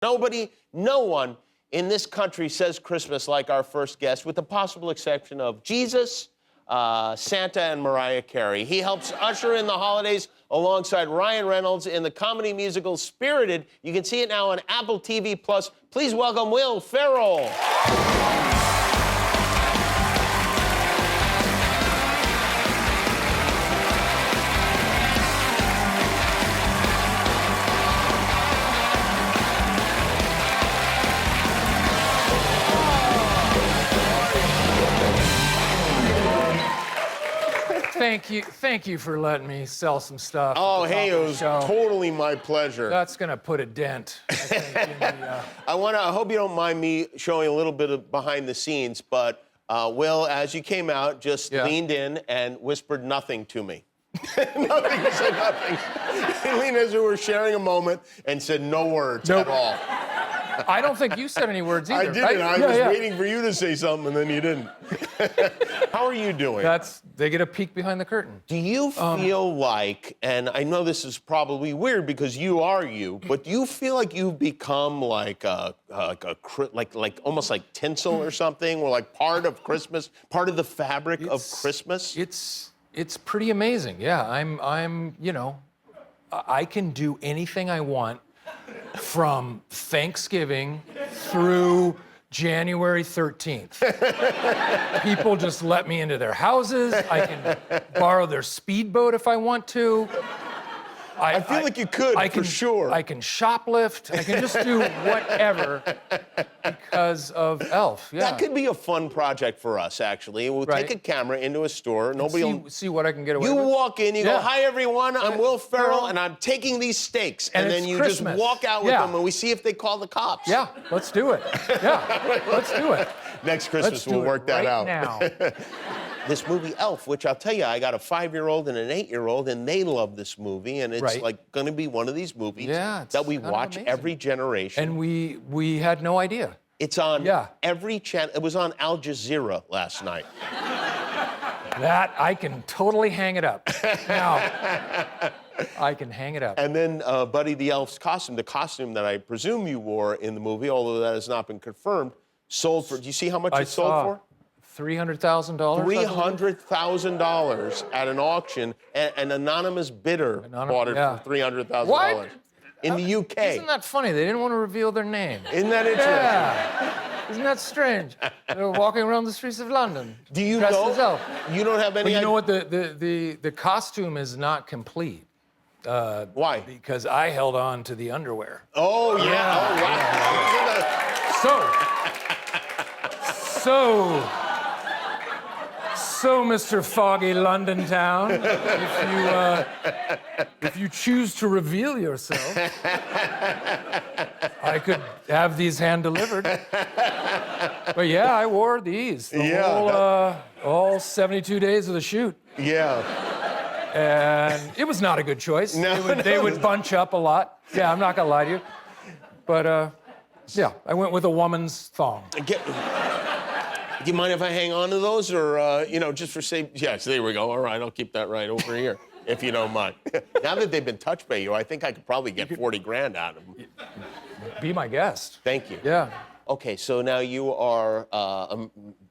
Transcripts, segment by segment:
No one in this country says Christmas like our first guest, with the possible exception of Jesus, Santa, and Mariah Carey. He helps usher in the holidays alongside Ryan Reynolds in the comedy musical Spirited. You can see it now on Apple TV+. Please welcome Will Ferrell. Thank you for letting me sell some stuff. Oh, hey, it was totally my pleasure. That's gonna put a dent, I think, in the, I hope you don't mind me showing a little bit of behind the scenes, but Will, as you came out, just leaned in and whispered nothing to me. Nothing, he said nothing. He leaned as we were sharing a moment and said no words at all. I don't think you said any words either. I didn't. Right? I was waiting for you to say something, and then you didn't. How are you doing? They get a peek behind the curtain. Do you feel like, and I know this is probably weird because you are you, but do you feel like you've become like almost like tinsel or something, or like part of Christmas, part of the fabric of Christmas? It's pretty amazing. Yeah, I'm you know, I can do anything I want from Thanksgiving through January 13th. People just let me into their houses. I can borrow their speedboat if I want to. I feel like you could, for sure. I can shoplift. I can just do whatever because of Elf. Yeah. That could be a fun project for us, actually. We'll take a camera into a store. Nobody will see what I can get away with. You walk in, you go, "Hi, everyone. I'm Will Ferrell, and I'm taking these steaks." And then you Christmas. just walk out with them, and we see if they call the cops. Yeah, let's do it. Yeah, let's do it. Next Christmas, we'll work that out. Now. This movie, Elf, which I'll tell you, I got a 5-year-old and an 8-year-old, and they love this movie, and it's like going to be one of these movies that we watch every generation. And we had no idea. It's on every channel. It was on Al Jazeera last night. That, I can totally hang it up. Now, I can hang it up. And then Buddy the Elf's costume, the costume that I presume you wore in the movie, although that has not been confirmed, sold for, do you see how much it sold for? $300,000? $300,000 at an auction. An anonymous bidder bought it for $300,000. What? In the UK. Isn't that funny? They didn't want to reveal their name. Isn't that interesting? Yeah. Isn't that strange? They were walking around the streets of London. Do you dressed know? as Elf. You don't have any But you idea? know what? The costume is not complete. Why? Because I held on to the underwear. Oh, yeah. Oh, wow. So, Mr. Foggy London Town, if you choose to reveal yourself, I could have these hand-delivered. But yeah, I wore these all 72 days of the shoot. Yeah. And it was not a good choice. No, they would bunch up a lot. Yeah, I'm not gonna lie to you. But yeah, I went with a woman's thong. Do you mind if I hang on to those, or just for safety? Yes, there we go. All right, I'll keep that right over here, if you don't mind. Now that they've been touched by you, I think I could probably get 40 grand out of them. Be my guest. Thank you. Yeah. Okay, so now you are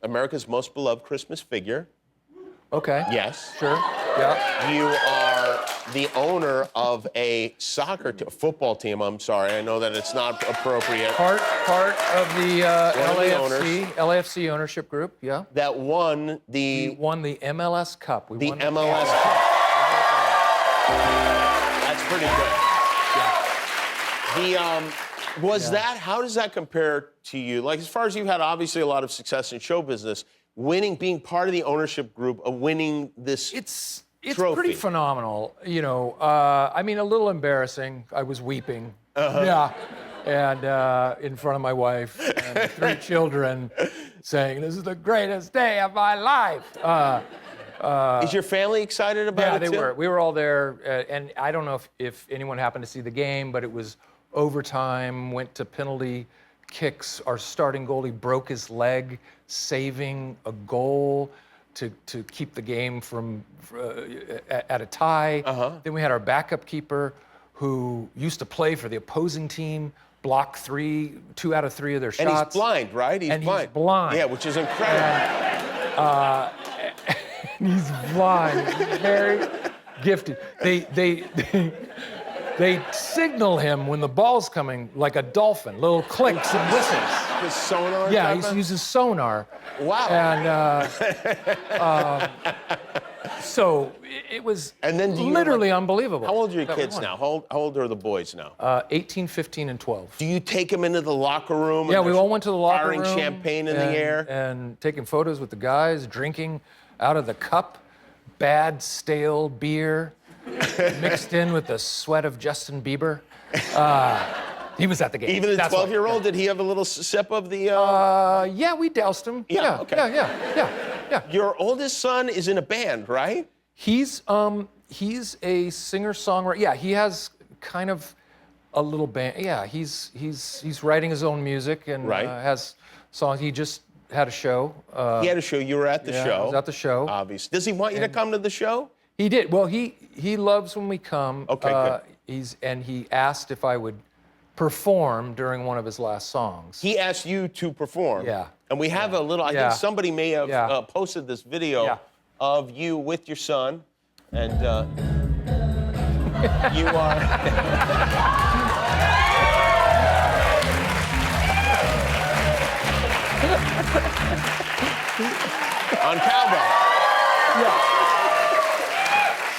America's most beloved Christmas figure. Okay. Yes. Sure. Yeah. You are the owner of a football team. I'm sorry, I know that it's not appropriate. Part of the LAFC ownership group. Yeah. That won We won the MLS Cup. The MLS Cup. That's pretty good. Yeah. How does that compare to you? Like, as far as you've had obviously a lot of success in show business, being part of the ownership group of winning this trophy. Pretty phenomenal. You know, I mean, a little embarrassing. I was weeping. Yeah. And in front of my wife and 3 children saying, "This is the greatest day of my life." Is your family excited about it too? Yeah, they were. We were all there. And I don't know if anyone happened to see the game, but it was overtime, went to penalty kicks. Our starting goalie broke his leg, saving a goal to keep the game from at a tie. Then we had our backup keeper who used to play for the opposing team, block 2 out of 3 of their And shots. he's blind, right? He's and blind. he's blind. Yeah, which is incredible. He's blind. He's very gifted. They signal him when the ball's coming like a dolphin, little clicks and whistles. His sonar. Yeah, type he uses sonar. Wow. And so it was literally unbelievable. How old are your kids now? How old are the boys now? 18, 15, and 12. Do you take them into the locker room? Yeah, we all went to the locker room. Firing champagne in the air. And taking photos with the guys, drinking out of the cup, bad, stale beer, mixed in with the sweat of Justin Bieber. He was at the game. Even the 12-year-old, did he have a little sip of the... Yeah, we doused him. Yeah, okay. Yeah. Your oldest son is in a band, right? He's a singer-songwriter. Yeah, he has kind of a little band. Yeah, he's writing his own music and has songs. He just had a show. He had a show. You were at the show. I was at the show. Obviously. Does he want you to come to the show? He did. Well, he loves when we come. Okay, good. He asked if I would perform during one of his last songs. He asked you to perform. Yeah. And we have a little, I think somebody may have posted this video of you with your son. And you are... on cowbell. Yeah.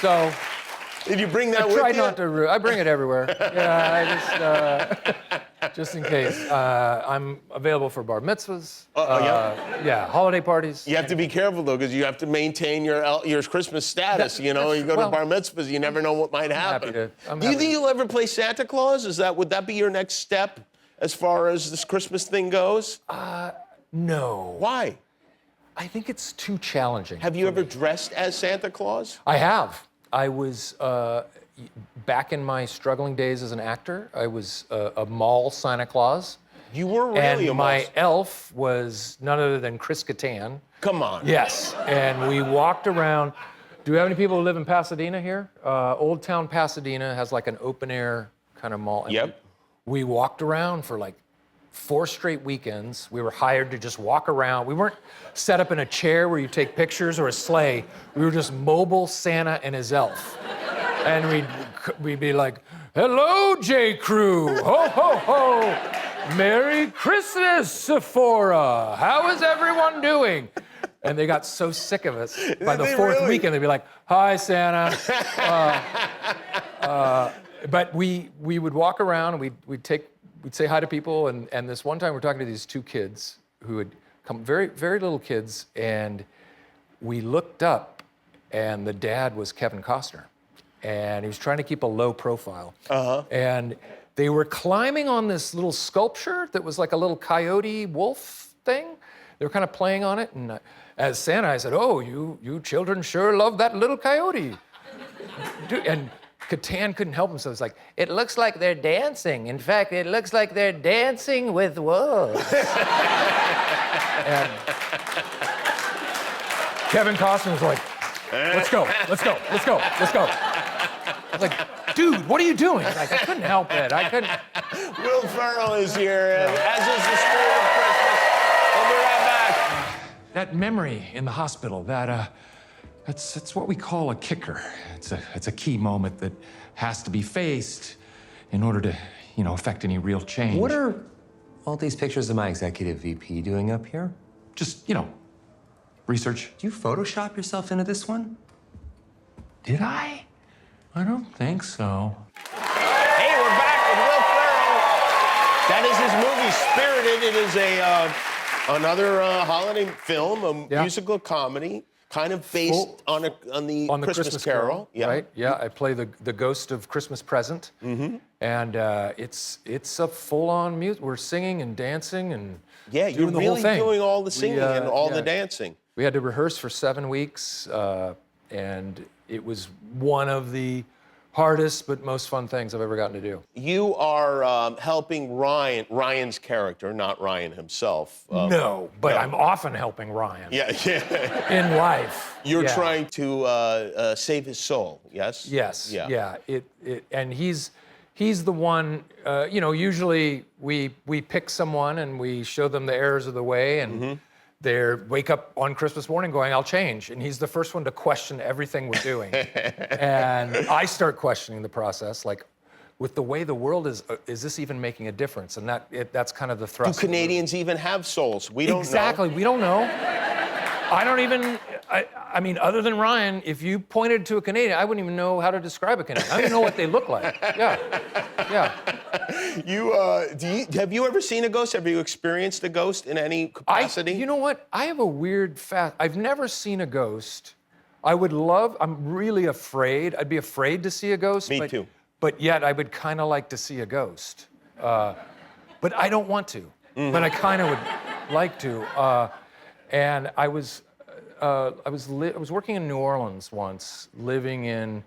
So... Did you bring that with I you? try not to. I bring it everywhere. Yeah, I just in case. I'm available for bar mitzvahs. Yeah, holiday parties. You have to be careful though, because you have to maintain your Christmas status. You know, you go to bar mitzvahs, you never know what might happen. Do you think you'll ever play Santa Claus? Would that be your next step as far as this Christmas thing goes? No. Why? I think it's too challenging. Have you ever dressed as Santa Claus? I have. I was, back in my struggling days as an actor, I was a mall Santa Claus. You were really and my elf was none other than Chris Kattan. Come on. Yes, and we walked around. Do we have any people who live in Pasadena here? Old Town Pasadena has like an open air kind of mall. Yep. We walked around for like 4 straight weekends. We were hired to just walk around. We weren't set up in a chair where you take pictures or a sleigh. We were just mobile Santa and his elf. And we'd be like, hello, J. Crew. Ho, ho, ho. Merry Christmas, Sephora. How is everyone doing? And they got so sick of us. By the 4th weekend, they'd be like, hi, Santa. But we would walk around and we'd say hi to people, and this one time we're talking to these 2 kids who had come, very, very little kids, and we looked up, and the dad was Kevin Costner, and he was trying to keep a low profile. And they were climbing on this little sculpture that was like a little coyote wolf thing. They were kind of playing on it, and as Santa, I said, oh, you children sure love that little coyote. And Kattan couldn't help himself. It's like, it looks like they're dancing. In fact, it looks like they're dancing with wolves. And Kevin Costner was like, let's go. I was like, dude, what are you doing? Like, I couldn't help it. I couldn't. Will Ferrell is here, and as is the spirit of Christmas. We'll be right back. That memory in the hospital, that's what we call a kicker. It's a key moment that has to be faced in order to, affect any real change. What are all these pictures of my executive VP doing up here? Just, research. Do you Photoshop yourself into this one? Did I? I don't think so. Hey, we're back with Will Ferrell. That is his movie, Spirited. It is another holiday film, a musical comedy. Kind of based on the Christmas Carol. Yeah. Right? Yeah, I play the ghost of Christmas Present. Mm-hmm. And it's a full-on music. We're singing and dancing and doing the whole thing. Doing all the singing and all the dancing. We had to rehearse for 7 weeks, and it was one of the hardest but most fun things I've ever gotten to do. You are helping Ryan's character, not Ryan himself. No, but I'm often helping Ryan. Yeah. In life. You're trying to save his soul, yes? Yes. Yeah. And he's he's the one, usually we pick someone and we show them the errors of the way, and they wake up on Christmas morning going, I'll change. And he's the first one to question everything we're doing. And I start questioning the process, like, with the way the world is this even making a difference? And that's kind of the thrust. Do Canadians even have souls? We don't know. Exactly, we don't know. I don't even, I mean, other than Ryan, if you pointed to a Canadian, I wouldn't even know how to describe a Canadian. I don't even know what they look like. Yeah. Have you ever seen a ghost? Have you experienced a ghost in any capacity? You know what? I have a weird I've never seen a ghost. I'm really afraid. I'd be afraid to see a ghost. Me too. But yet I would kind of like to see a ghost. But I don't want to. But I kind of would like to. And I was working in New Orleans once, living in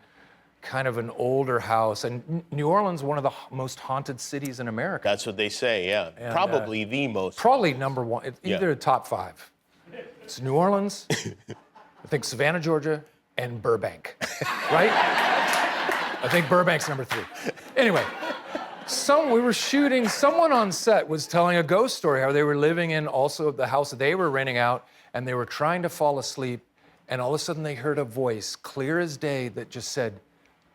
kind of an older house. And New Orleans, one of the most haunted cities in America. That's what they say, yeah. And, probably the most. Probably number one, either the top 5. It's New Orleans, I think Savannah, Georgia, and Burbank, right? I think Burbank's number 3. Anyway, we were shooting, someone on set was telling a ghost story, how they were living in also the house that they were renting out, and they were trying to fall asleep, and all of a sudden they heard a voice, clear as day, that just said,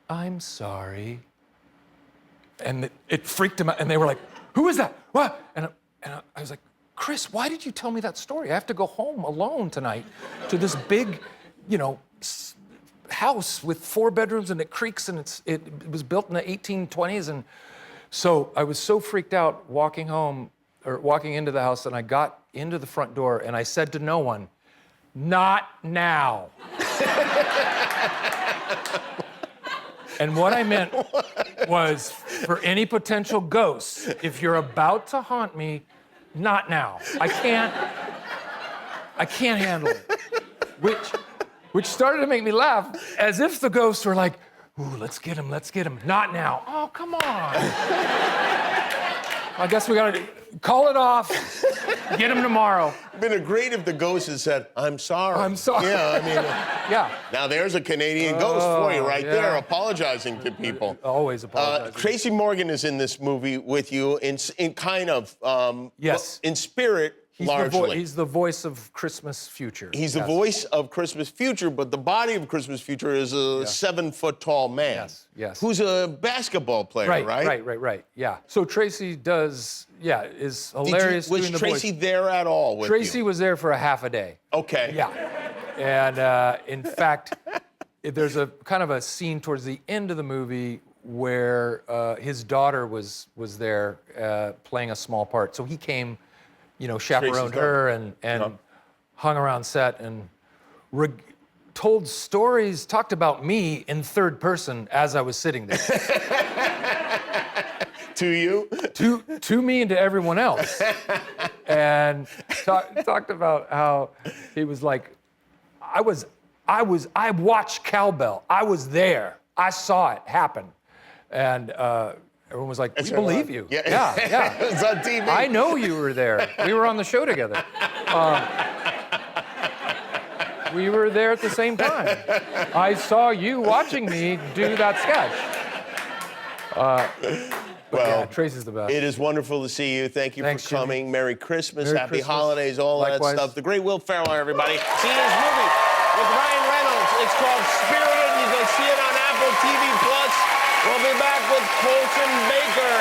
I'm sorry. And it freaked them out, and they were like, who is that? What? And I was like, Chris, why did you tell me that story? I have to go home alone tonight to this big, house with 4 bedrooms, and it creaks, and it was built in the 1820s. And so I was so freaked out walking into the house, and I got into the front door, and I said to no one, not now. And what I meant was, for any potential ghosts, if you're about to haunt me, not now. I can't handle it. Which started to make me laugh, as if the ghosts were like, ooh, let's get him. Not now. Oh, come on. I guess we gotta call it off, get him tomorrow. It'd been great if the ghost had said, I'm sorry. I'm sorry. Yeah, I mean, yeah. Now there's a Canadian ghost for you right there, apologizing to people. Always apologizing. Tracy Morgan is in this movie with you in kind of, yes. In spirit, largely. He's the voice of Christmas Future. He's the voice of Christmas Future, but the body of Christmas Future is a 7-foot-tall man. Yes. Who's a basketball player, right? Right. Yeah. So Tracy is hilarious Was doing the Tracy voice. there at all with Tracy you? was there for a half a day. Okay. Yeah. And in fact, there's a kind of a scene towards the end of the movie where his daughter was there playing a small part. So he came, chaperoned her and hung around set and told stories, talked about me in third person as I was sitting there. To you? To me and to everyone else. And talked about how he was like, I watched Cowbell. I was there. I saw it happen. And everyone was like, we believe you. Yeah. It's on TV. I know you were there. We were on the show together. We were there at the same time. I saw you watching me do that sketch. Well, Tracy's the best. It is wonderful to see you. Thank you Thanks, for coming. Jimmy. Merry Christmas, Merry Happy Christmas. Holidays, all Likewise. that stuff. The great Will Ferrell, everybody. See his movie with Ryan Reynolds. It's called Spirited. You can see it on Apple TV+. We'll be back with Colson Baker.